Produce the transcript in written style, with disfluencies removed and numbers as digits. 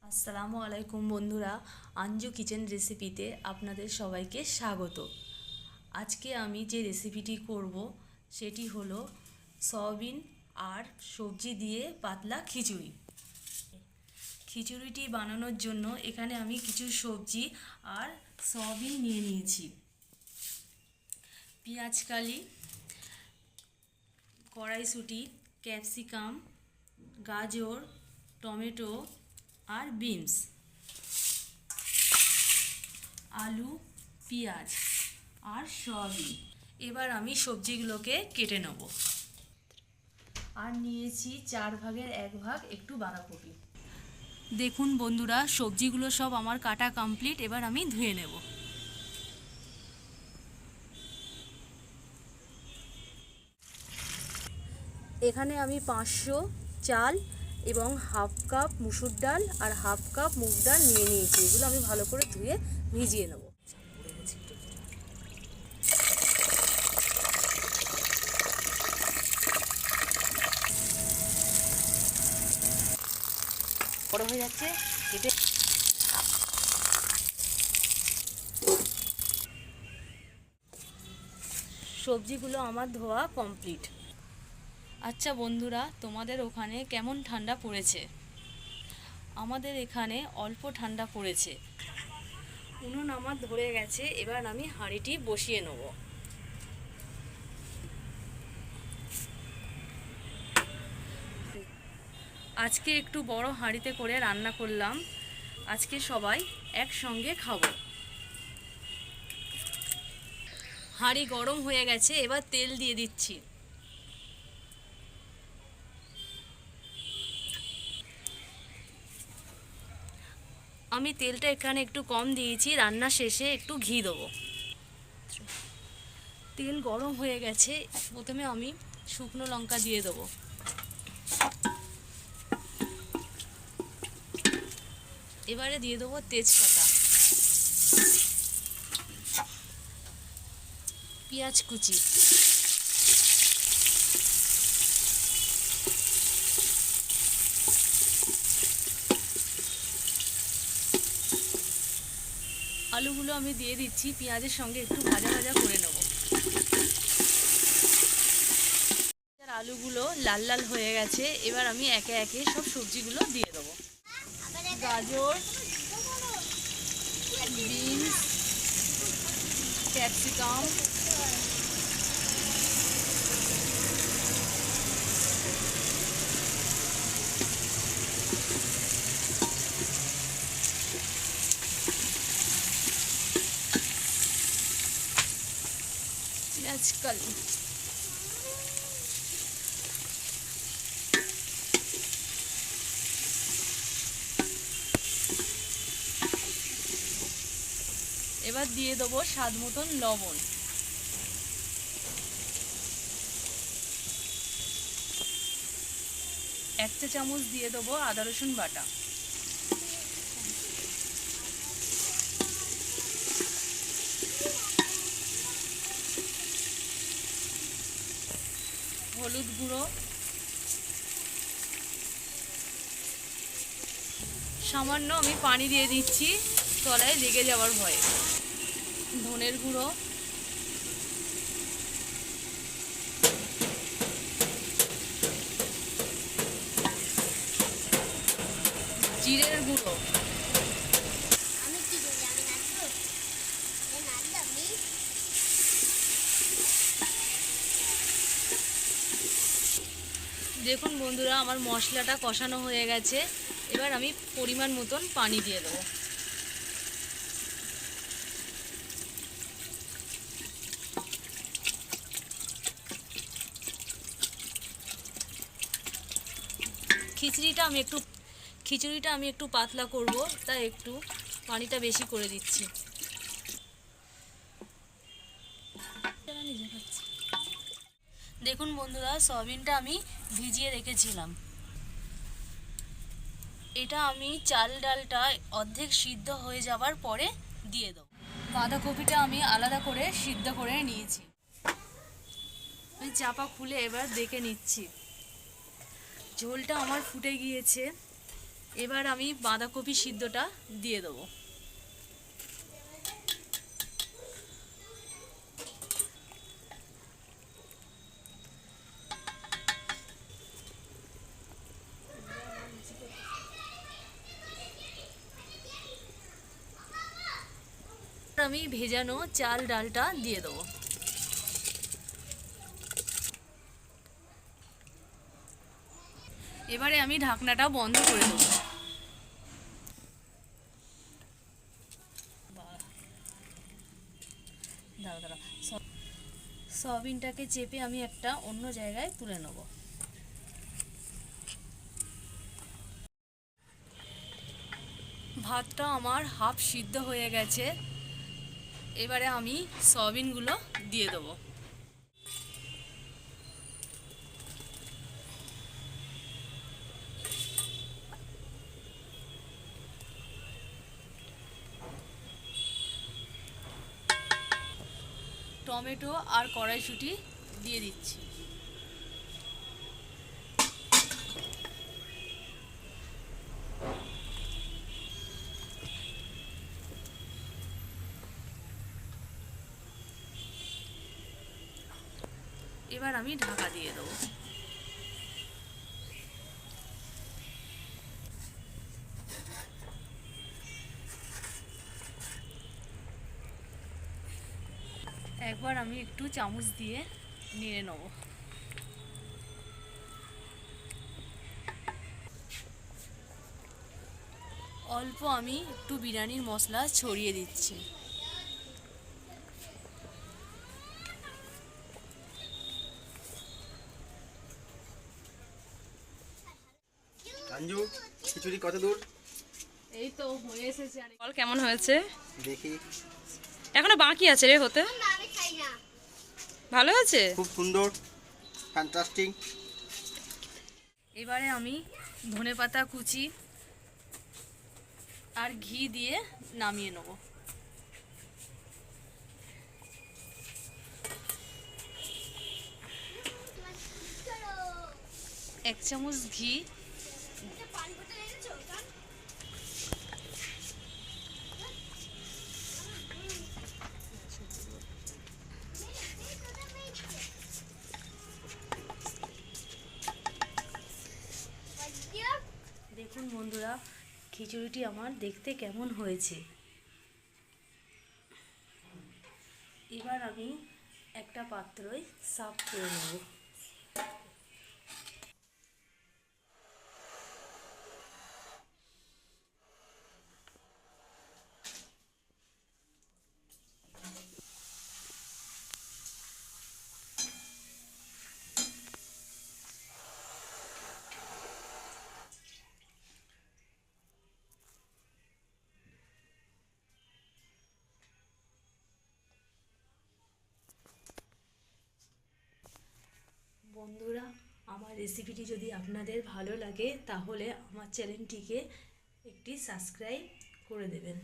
আসসালামু আলাইকুম বন্ধুরা, আঞ্জু কিচেন রেসিপিতে আপনাদের সবাইকে স্বাগত। আজকে আমি যে রেসিপিটি করব সেটি হলো সয়াবিন আর সবজি দিয়ে পাতলা খিচুড়ি। খিচুড়িটি বানানোর জন্য এখানে আমি কিছু সবজি আর সয়াবিন নিয়ে নিয়েছি। পেঁয়াজকালি, কড়াইশুঁটি, ক্যাপসিকাম, গাজর, টমেটো আর বিনস, আলু, পেঁয়াজ আর সয়াবিন। এবার আমি সবজিগুলোকে কেটে নেব। আর নিয়েছি 4 ভাগের 1 ভাগ একটু বাঁধাকপি। দেখুন বন্ধুরা, সবজিগুলো সব আমার কাটা কমপ্লিট। এবার আমি ধুয়ে নেব। এখানে আমি 500 চাল এবং হাফ কাপ মুসুর ডাল আর হাফ কাপ মুগ ডাল নিয়ে নিয়েছি। এগুলো আমি ভালো করে ধুয়ে ভিজিয়ে নেব। বড় হয়ে যাচ্ছে কেটে। সবজিগুলো আমার ধোয়া কমপ্লিট। আচ্ছা বন্ধুরা, তোমাদের ওখানে কেমন ঠান্ডা পড়েছে? আমাদের এখানে অল্প ঠান্ডা পড়েছে। উনুন আমার ধরে গেছে। এবার আমি হাঁড়িটি বসিয়ে নেব। আজকে একটু বড় হাঁড়িতে করে রান্না করলাম। আজকে সবাই একসঙ্গে খাবো। হাঁড়ি গরম হয়ে গেছে। এবার তেল দিয়ে দিচ্ছি। আমি তেলটা এখানে একটু কম দিয়েছি। রান্না শেষে একটু ঘি দেবো। তেল গরম হয়ে গেছে। প্রথমে আমি শুকনো লঙ্কা দিয়ে দেবো। এবারে দিয়ে দেবো তেজপাতা, পেঁয়াজ কুচি, আলুগুলো আমি দিয়ে দিচ্ছি। পেঁয়াজের সঙ্গে একটু ভাজা ভাজা করে নেব। আলুগুলো লাল লাল হয়ে গেছে। এবার আমি একে একে সব সবজিগুলো দিয়ে দেবো। গাজর, বিনস, ক্যাপসিকাম, পেঁয়াজকালি, এবার দিয়ে দেবো স্বাদ মতন লবণ। এক চা চামচ দিয়ে দেবো আদা রসুন বাটা। হলুদ গুঁড়ো, সামান্য আমি পানি দিয়ে দিচ্ছি তলায় লেগে যাওয়ার ভয়ে। ধনের গুঁড়ো, জিরের গুঁড়ো, দেখুন বন্ধুরা, আমার মশলাটা কষানো হয়ে গেছে। এবার আমি পরিমাণ মতন পানি দিয়ে দেবো। খিচুড়িটা আমি একটু পাতলা করব, তাই একটু পানিটা বেশি করে দিচ্ছি। দেখুন বন্ধুরা, সয়াবিনটা আমি ভিজিয়ে রেখেছিলাম। এটা আমি চাল ডালটা অর্ধেক সিদ্ধ হয়ে যাওয়ার পরে দিয়ে দেবো। বাঁধাকপিটা আমি আলাদা করে সিদ্ধ করে নিয়েছি। আমি চাপা খুলে এবার দেখে নিচ্ছি। ঝোলটা আমার ফুটে গিয়েছে। এবার আমি বাঁধাকপি সিদ্ধটা দিয়ে দেবো। আমি ভেজানো চাল ডালটা দিয়ে দেবো। এবারে আমি ঢাকনাটা বন্ধ করে দেবো। সয়াবিনটাকে চেপে আমি একটা অন্য জায়গায় তুলে নেব। ভাতটা আমার হাফ সিদ্ধ হয়ে গেছে। এবারে আমি সয়াবিনগুলো দিয়ে দেবো। টমেটো আর কড়াইশুঁটি দিয়ে দিচ্ছি। এবার আমি ঢাকা দিয়ে দেবো। একবার আমি একটু চামচ দিয়ে নেড়ে নেব। অল্প আমি একটু বিরিয়ানির মশলা ছড়িয়ে দিচ্ছি। আঞ্জু, খিচুড়ি কত দূর? এই তো হয়ে এসেছে। বল কেমন হয়েছে? দেখি। এখনো বাকি আছে রে হতে। ভালো আছে, খুব সুন্দর, ফ্যান্টাস্টিক। এবারে আমি ধনেপাতা কুচি আর ঘি দিয়ে নামিয়ে নেব। এক চামচ ঘি, দেখুন বন্ধুরা খিচুড়িটি আমার দেখতে কেমন হয়েছে। এবার আমি একটা পাত্রয় সার্ভ করে নেব। বন্ধুরা আমার রেসিপিটি যদি আপনাদের ভালো লাগে তাহলে আমার চ্যানেলটিকে একটি সাবস্ক্রাইব করে দেবেন।